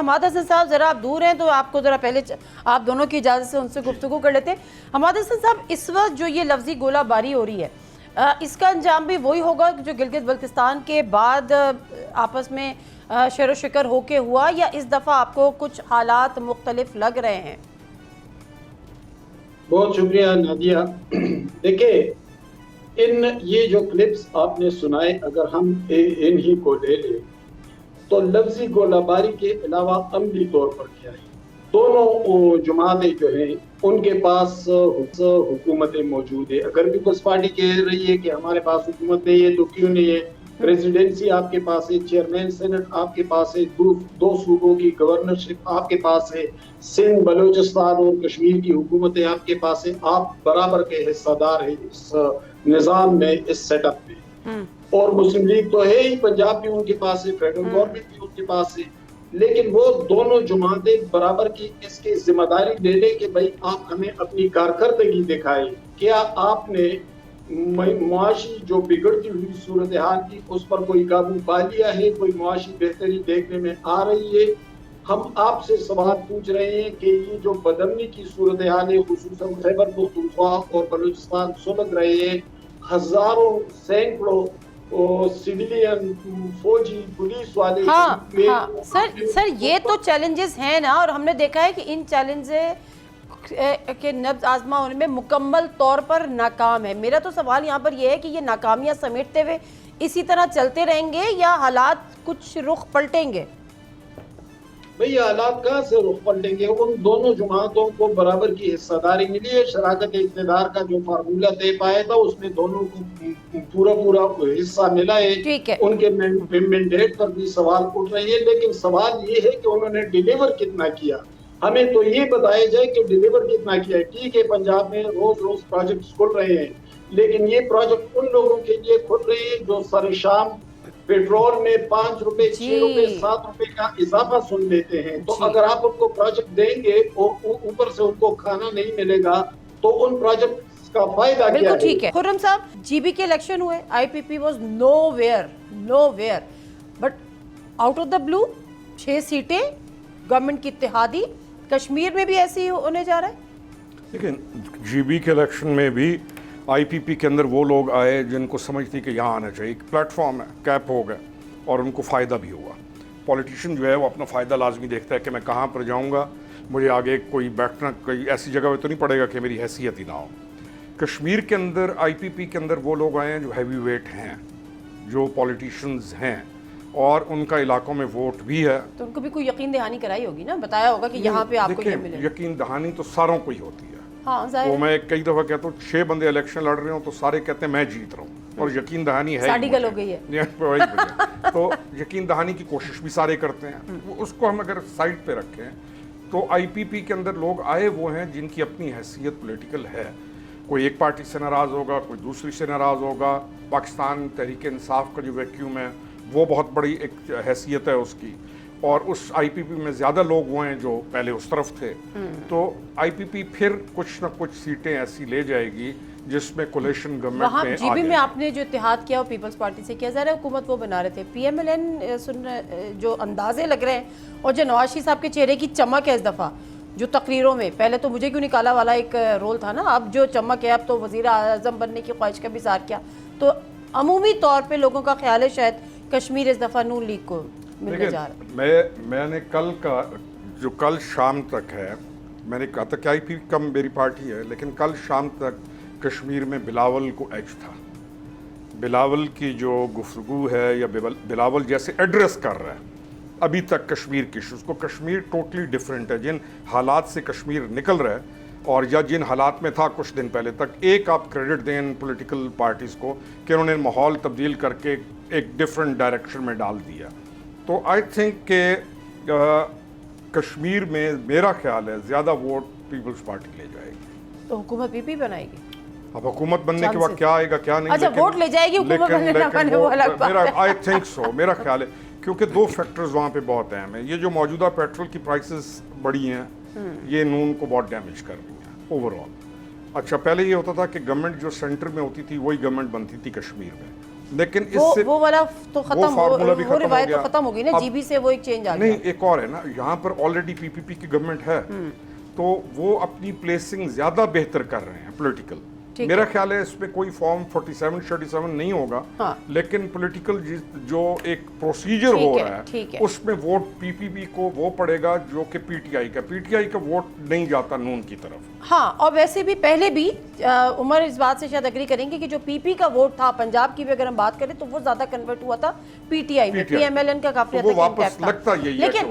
حماد حسن صاحب ذرا آپ دور ہیں تو آپ کو ذرا پہلے آپ دونوں کی اجازت سے ان سے گفتگو کر لیتے ہیں۔ حماد حسن صاحب، اس وقت جو یہ لفظی گولہ باری ہو رہی ہے، اس کا انجام بھی وہی ہوگا جو گلگت بلتستان کے بعد آپس میں شیر و شکر ہو کے ہوا، یا اس دفعہ آپ کو کچھ حالات مختلف لگ رہے ہیں؟ بہت شکریہ نادیہ۔ دیکھیں، یہ جو کلپس آپ نے سنائے، اگر ہم انہی کو لے لیں تو لفظی گولہ باری کے علاوہ عملی طور پر کیا ہے؟ دونوں جماعتیں جو ہیں ان کے پاس حکومتیں موجود ہیں۔ اگر پیپلز پارٹی کہہ رہی ہے کہ ہمارے پاس حکومت نہیں ہے تو کیوں نہیں ہے؟ پریزیڈنسی آپ کے پاس ہے، چیئرمین سینٹ آپ کے پاس ہے، دو صوبوں کی گورنرشپ آپ کے پاس ہے، سندھ، بلوچستان اور کشمیر کی حکومتیں آپ کے پاس ہیں۔ آپ برابر کے حصہ دار ہیں اس نظام میں، اس سیٹ اپ میں۔ اور مسلم لیگ تو ہے ہی، پنجاب بھی ان کے پاس ہے، فیڈرل گورنمنٹ بھی ان کے پاس ہے، لیکن وہ دونوں جماعتیں برابر کی اس کی ذمہ داری لے لیں کہ بھائی آپ ہمیں اپنی کارکردگی دکھائیں۔ کیا آپ نے معاشی جو بگڑتی ہوئی صورتحال کی اس پر کوئی قابو پا لیا ہے؟ کوئی معاشی بہتری دیکھنے میں آ رہی ہے؟ ہم آپ سے سوال پوچھ رہے ہیں کہ یہ جو بدامنی کی صورتحال ہے، خصوصاً خیبر پختونخوا اور بلوچستان سلگ رہے ہیں، ہزاروں سینکڑوں سویلین، فوجی، پولیس والے۔ ہاں سر یہ تو چیلنجز ہیں نا، اور ہم نے دیکھا ہے کہ ان چیلنجز کے نبض آزما ہونے میں مکمل طور پر ناکام ہے۔ میرا تو سوال یہاں پر یہ ہے کہ یہ ناکامیاں سمیٹتے ہوئے اسی طرح چلتے رہیں گے یا حالات کچھ رخ پلٹیں گے؟ بھئی حالات کہاں سے رخ پلٹیں گے؟ ان دونوں جماعتوں کو برابر کی حصہ داری ملی ہے۔ شراکت اقتدار کا جو فارمولہ طے پایا تھا اس میں دونوں کو پورا حصہ ملا ہے۔ ان کے مینڈیٹ پر بھی سوال اٹھ رہے ہیں، لیکن سوال یہ ہے کہ انہوں نے ڈیلیور کتنا کیا۔ ہمیں تو یہ بتایا جائے کہ ڈیلیور کتنا کیا ہے۔ ٹھیک ہے، پنجاب میں روز پروجیکٹس کھل رہے ہیں، لیکن یہ پروجیکٹ ان لوگوں کے لیے کھل رہے ہیں جو سر شام پیٹرول میں 5 روپے، 6 روپے، 7 روپے کا اضافہ سن لیتے ہیں۔ تو اگر آپ ان کو پروجیکٹ دیں گے اور اوپر سے ان کو کھانا نہیں ملے گا تو ان پروجیکٹ کا فائدہ کیا ہے؟ بالکل ٹھیک ہے۔ خرم صاحب، جی بی کے الیکشن ہوئے، I P P was nowhere, but out of the blue 6 سیٹیں گورنمنٹ کی اتحادی۔ کشمیر میں بھی ایسے ہی ہونے جا رہا ہے؟ لیکن جی بی کے الیکشن میں بھی آئی پی پی کے اندر وہ لوگ آئے جن کو سمجھ تھی کہ یہاں آنا چاہیے، ایک پلیٹ فارم ہے، کیپ ہو گئے اور ان کو فائدہ بھی ہوا۔ پولیٹیشین جو ہے وہ اپنا فائدہ لازمی دیکھتا ہے کہ میں کہاں پر جاؤں گا، مجھے آگے کوئی بیٹھنا کوئی ایسی جگہ پہ تو نہیں پڑے گا کہ میری حیثیت ہی نہ ہو۔ کشمیر کے اندر آئی پی پی کے اندر وہ لوگ آئے ہیں جو ہیوی ویٹ ہیں، جو پولیٹیشنز ہیں، اور ان کا علاقوں میں ووٹ بھی ہے۔ تو ان کو بھی کوئی یقین دہانی کرائی ہوگی نا، بتایا ہوگا کہ یہاں پہ آپ کو یہ ملے۔ یقین دہانی تو ساروں کو ہی ہوتی ہے۔ وہ میں کئی دفعہ کہتا ہوں 6 بندے الیکشن لڑ رہے ہوں تو سارے کہتے ہیں میں جیت رہا ہوں، اور یقین دہانی ہے ساڑی گل ہو گئی ہے۔ تو یقین دہانی کی کوشش بھی سارے کرتے ہیں۔ اس کو ہم اگر سائڈ پہ رکھیں تو آئی پی پی کے اندر لوگ آئے وہ ہیں جن کی اپنی حیثیت پولیٹیکل ہے۔ کوئی ایک پارٹی سے ناراض ہوگا، کوئی دوسری سے ناراض ہوگا۔ پاکستان تحریک انصاف کا جو ویکیوم ہے وہ بہت بڑی ایک حیثیت ہے اس کی، اور اس آئی پی پی میں زیادہ لوگ وہ ہیں جو پہلے اس طرف تھے۔ تو آئی پی پی پھر کچھ نہ کچھ سیٹیں ایسی لے جائے گی جس میں کولیشن گورنمنٹ میں وہاں جی بی میں آپ نے جو اتحاد کیا وہ پیپلز پارٹی سے کیا، ظاہر ہے حکومت وہ بنا رہے تھے۔ پی ایم ایل این جو اندازے لگ رہے ہیں، اور جو نواز شریف صاحب کے چہرے کی چمک ہے اس دفعہ، جو تقریروں میں پہلے تو مجھے کیوں نکالا والا ایک رول تھا نا، اب جو چمک ہے، اب تو وزیر اعظم بننے کی خواہش کا بھی اظہار کیا، تو عمومی طور پہ لوگوں کا خیال ہے شاید کشمیر اس دفعہ نون لیگ کو ملنے جا رہا ہے۔ میں نے کل شام تک ہے، میں نے کہا تھا کہ آئی پی کم میری پارٹی ہے، لیکن کل شام تک کشمیر میں بلاول کو ایج تھا۔ بلاول کی جو گفتگو ہے یا بلاول جیسے ایڈریس کر رہا ہے ابھی تک کشمیر کی ایشوز کو، کشمیر ٹوٹلی ڈیفرنٹ ہے۔ جن حالات سے کشمیر نکل رہا ہے اور یا جن حالات میں تھا کچھ دن پہلے تک، ایک آپ کریڈٹ دیں ان پولیٹیکل پارٹیز کو کہ انہوں نے ماحول تبدیل کر کے ایک ڈیفرنٹ ڈائریکشن میں ڈال دیا۔ تو آئی تھنک کہ کشمیر میں میرا خیال ہے زیادہ ووٹ پیپلز پارٹی لے جائے گی۔ تو حکومت پی پی بنائے گی؟ اب حکومت بننے کے بعد کیا آئے گا کیا نہیں، اچھا ووٹ لے جائے گی حکومت بننے وہ الگ بات ہے۔ آئی تھنک سو، میرا خیال ہے، کیونکہ 2 فیکٹرز وہاں پہ بہت اہم ہیں۔ یہ جو موجودہ پیٹرول کی پرائسز بڑی ہیں، یہ نون کو بہت ڈیمیج کر رہی ہیں اوور آل۔ اچھا پہلے یہ ہوتا تھا کہ گورنمنٹ جو سینٹر میں ہوتی تھی وہی گورنمنٹ بنتی تھی کشمیر میں، لیکن اس سے وہ والا تو ختم فارمولا بھی وہ روایت گیا. تو ختم ہو گئی نا, جی بی سے وہ ایک چینج آ گیا. نہیں, ایک اور ہے نا, یہاں پر آلریڈی پی پی پی کی گورنمنٹ ہے, تو وہ اپنی پلیسنگ زیادہ بہتر کر رہے ہیں پولیٹیکل. میرا خیال ہے اس پہ کوئی فارم 47 نہیں ہوگا, لیکن پولیٹیکل جو ایک پروسیجر ہو رہا ہے اس میں ووٹ پی پی پی کو وہ پڑے گا جو کہ پی ٹی آئی کا ووٹ نہیں جاتا نون کی طرف. ہاں, اور ویسے بھی پہلے بھی عمر اس بات سے شاید اگری کریں گے کہ جو پی پی کا ووٹ تھا پنجاب کی بھی اگر ہم بات کریں تو وہ زیادہ کنورٹ ہوا تھا پی ٹی آئی میں, پی ایم ایل این کا کافی حد تک امپیکٹ تھا.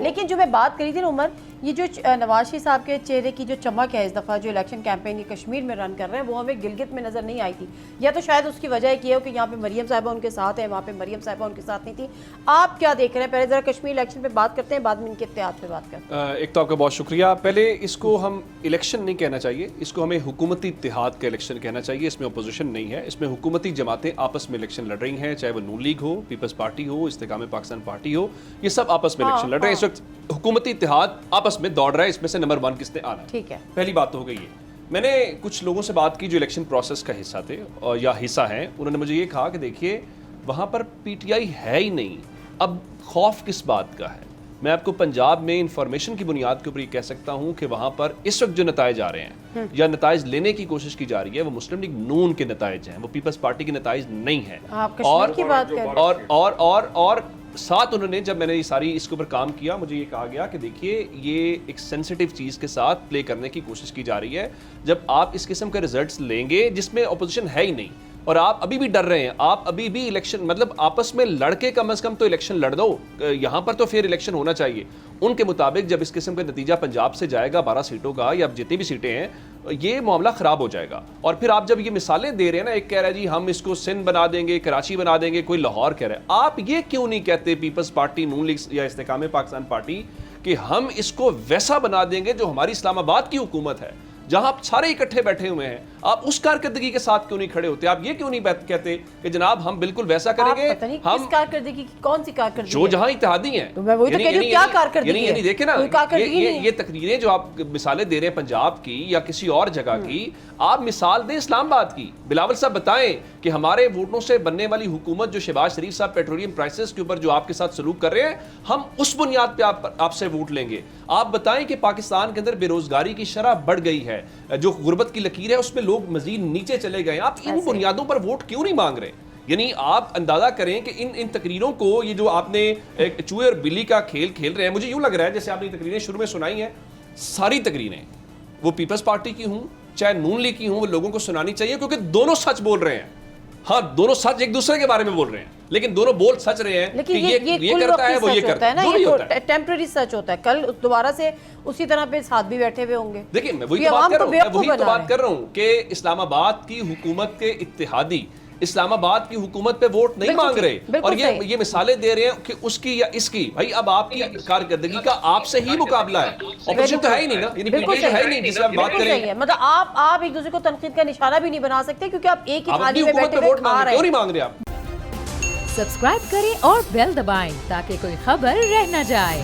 لیکن جو میں بات کری تھی نا عمر, یہ جو نواز شریف صاحب کے چہرے کی جو چمک ہے اس دفعہ جو الیکشن کیمپین کشمیر میں رن کر رہے ہیں, وہ ہمیں گلگت میں نظر نہیں آئی تھی. یا تو شاید اس کی وجہ یہ ہو کہ یہاں پہ مریم صاحبہ ان کے ساتھ ہیں, وہاں پہ مریم صاحبہ ان کے ساتھ نہیں تھی. آپ کیا دیکھ رہے ہیں؟ پہلے ذرا کشمیر الیکشن پہ بات کرتے ہیں, بعد میں ان کے اتحاد پہ بات کرتے ہیں. ایک تو آپ کا بہت شکریہ. پہلے اس کو ہم الیکشن نہیں کہنا چاہیے, اس کو ہمیں حکومتی اتحاد کا الیکشن کہنا چاہیے. اس میں اپوزیشن نہیں ہے, اس میں حکومتی جماعتیں آپس میں الیکشن لڑ رہی ہیں, چاہے وہ نون لیگ ہو, پیپلز پارٹی ہو, استحکام پاکستان پارٹی ہو, یہ سب آپس میں الیکشن لڑ رہے ہیں. اس وقت حکومتی اتحاد آپس میں دوڑ رہا ہے, اس میں سے نمبر 1 کس نے آنا ہے. ٹھیک ہے, پہلی بات تو ہو گئی ہے. میں نے کچھ لوگوں سے بات کی جو الیکشن پروسیس کا حصہ تھے یا حصہ ہیں, انہوں نے مجھے یہ کہا کہ دیکھیے وہاں پر پی ٹی آئی ہے ہی نہیں, اب خوف کس بات کا ہے. میں آپ کو پنجاب میں انفارمیشن کی بنیاد کے اوپر یہ کہہ سکتا ہوں کہ وہاں پر اس وقت جو نتائج آ رہے ہیں یا نتائج لینے کی کوشش کی جا رہی ہے وہ مسلم لیگ نون کے نتائج ہیں, وہ پیپلز پارٹی کے نتائج نہیں ہیں. اور ساتھ انہوں نے, جب میں نے یہ ساری اس کے اوپر کام کیا, مجھے یہ کہا گیا کہ دیکھیے یہ ایک سینسیٹیو چیز کے ساتھ پلے کرنے کی کوشش کی جا رہی ہے. جب آپ اس قسم کے ریزلٹس لیں گے جس میں اپوزیشن ہے ہی نہیں اور آپ ابھی بھی ڈر رہے ہیں, آپ ابھی بھی الیکشن مطلب آپس میں لڑ کے کم از کم تو الیکشن لڑ دو, یہاں پر تو پھر الیکشن ہونا چاہیے. ان کے مطابق جب اس قسم کا نتیجہ پنجاب سے جائے گا 12 سیٹوں کا یا جتنی بھی سیٹیں ہیں, یہ معاملہ خراب ہو جائے گا. اور پھر آپ جب یہ مثالیں دے رہے ہیں نا, ایک کہہ رہا ہے جی ہم اس کو سندھ بنا دیں گے, کراچی بنا دیں گے, کوئی لاہور کہہ رہا ہے. آپ یہ کیوں نہیں کہتے پیپلز پارٹی, نون لیگ یا استحکام پاکستان پارٹی کہ ہم اس کو ویسا بنا دیں گے جو ہماری اسلام آباد کی حکومت ہے جہاں آپ سارے اکٹھے بیٹھے ہوئے ہیں. آپ اس کارکردگی کے ساتھ کیوں نہیں کھڑے ہوتے؟ آپ یہ کیوں نہیں کہتے کہ جناب ہم بالکل ویسا کریں گے؟ ہم کس کارکردگی کی, کون سی کارکردگی جو جہاں اتحادی ہیں, میں وہی تو کہہ رہی ہوں کیا کارکردگی ہے. دیکھیں نا یہ تقریریں جو آپ مثالیں دے رہے ہیں پنجاب کی یا کسی اور جگہ کی, آپ مثال دیں اسلام آباد کی. بلاول صاحب بتائیں کہ ہمارے ووٹوں سے بننے والی حکومت جو شہباز شریف صاحب پیٹرولیم پرائسز کے اوپر جو آپ کے ساتھ سلوک کر رہے ہیں, ہم اس بنیاد پہ آپ سے ووٹ لیں گے. آپ بتائیں کہ پاکستان کے اندر بے روزگاری کی شرح بڑھ گئی ہے, جو غربت کی لکیر ہے اس میں لوگ مزید نیچے چلے گئے. آپ ان بنیادوں پر ووٹ کیوں نہیں مانگ رہے؟ یعنی آپ اندازہ کریں کہ ان تقریروں کو, یہ جو آپ نے چوہے اور بلی کا کھیل کھیل رہے ہیں, مجھے یوں لگ رہا ہے جیسے آپ نے تقریریں شروع میں سنائی ہیں, ساری تقریریں وہ پیپلز پارٹی کی ہوں چاہے نون لیگ کی ہوں, وہ لوگوں کو سنانی چاہیے کیونکہ دونوں سچ بول رہے ہیں. ہاں دونوں سچ ایک دوسرے کے بارے میں بول رہے ہیں, لیکن دونوں بول سچ رہے ہیں کہ یہ کرتا ہے وہ یہ کرتا ہے. یہ تو ٹیمپرری سچ ہوتا ہے, کل دوبارہ سے اسی طرح پہ ساتھ بھی بیٹھے ہوئے ہوں گے. دیکھیں میں وہی تو بات کر رہا ہوں کہ اسلام آباد کی حکومت کے اتحادی اسلام آباد کی حکومت پہ ووٹ نہیں مانگ رہے, اور یہ مثالیں دے رہے ہیں کہ اس کی یا اس کی. بھائی اب آپ کی کارکردگی کا آپ سے ہی مقابلہ ہے, اپوزیشن تو ہے ہی نہیں نا, یعنی پی ہے ہی نہیں جس میں بات کریں. مطلب آپ ایک دوسرے کو تنقید کا نشانہ بھی نہیں بنا سکتے کیونکہ آپ ایک ہی تھالی میں بیٹھے ہوئے کھا رہے ہیں. کیوں نہیں مانگ رہے آپ؟ سبسکرائب کریں اور بیل دبائیں تاکہ کوئی خبر رہ نہ جائے.